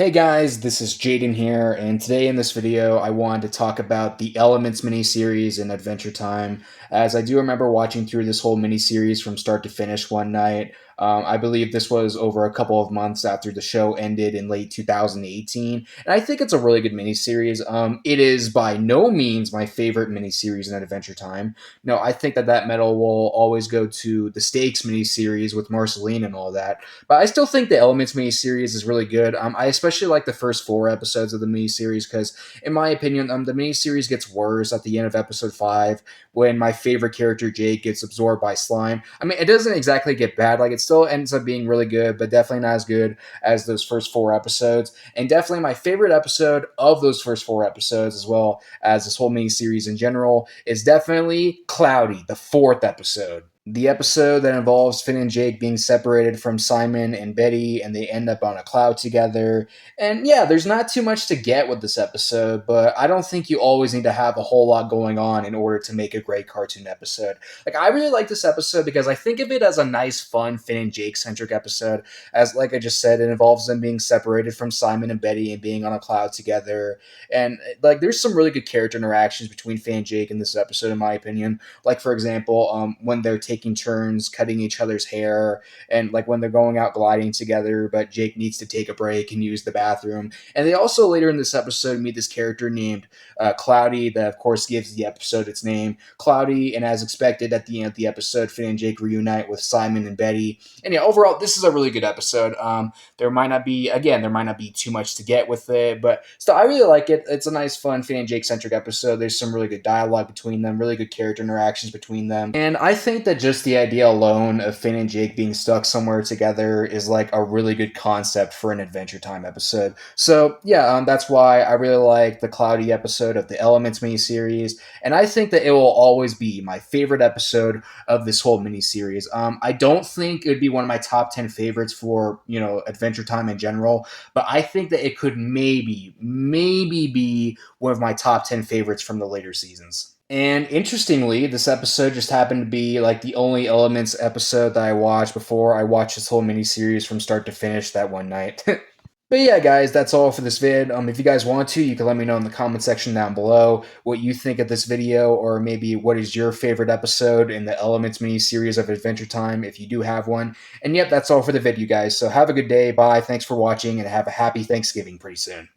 Hey guys, this is Jaden here, and today in this video I wanted to talk about the Elements miniseries in Adventure Time, as I do remember watching through this whole miniseries from start to finish one night. I believe this was over a couple of months after the show ended in late 2018, and I think it's a really good miniseries. It is by no means my favorite miniseries in Adventure Time. No, I think that medal will always go to the Stakes miniseries with Marceline and all that. But I still think the Elements miniseries is really good. I especially like the first four episodes of the miniseries because, in my opinion, the miniseries gets worse at the end of episode five when my favorite character Jake gets absorbed by slime. I mean, it doesn't exactly get bad; like it still ends up being really good, but definitely not as good as those first four episodes. And definitely my favorite episode of those first four episodes, as well as this whole miniseries in general, is definitely Cloudy, the fourth episode. The episode that involves Finn and Jake being separated from Simon and Betty, and they end up on a cloud together. And yeah, there's not too much to get with this episode, but I don't think you always need to have a whole lot going on in order to make a great cartoon episode. Like, I really like this episode because I think of it as a nice, fun Finn and Jake centric episode. As, like I just said, it involves them being separated from Simon and Betty and being on a cloud together. And, like, there's some really good character interactions between Finn and Jake in this episode, in my opinion. Like, for example, when they're taking turns cutting each other's hair, and like when they're going out gliding together, but Jake needs to take a break and use the bathroom. And they also later in this episode meet this character named Cloudy, that of course gives the episode its name, Cloudy. And as expected, at the end of the episode, Finn and Jake reunite with Simon and Betty. And yeah, overall, this is a really good episode. There might not be too much to get with it, but still, I really like it. It's a nice, fun Finn and Jake centric episode. There's some really good dialogue between them, really good character interactions between them, and I think that just the idea alone of Finn and Jake being stuck somewhere together is like a really good concept for an Adventure Time episode. So yeah, that's why I really like the Cloudy episode of the Elements miniseries, and I think that it will always be my favorite episode of this whole miniseries. I don't think it would be one of my top 10 favorites for Adventure Time in general, but I think that it could maybe be one of my top 10 favorites from the later seasons. And interestingly, this episode just happened to be like the only Elements episode that I watched before I watched this whole miniseries from start to finish that one night. But yeah, guys, that's all for this vid. If you guys want to, you can let me know in the comment section down below what you think of this video, or maybe what is your favorite episode in the Elements miniseries of Adventure Time, if you do have one. And yep, that's all for the vid, you guys. So have a good day, bye, thanks for watching, and have a happy Thanksgiving pretty soon.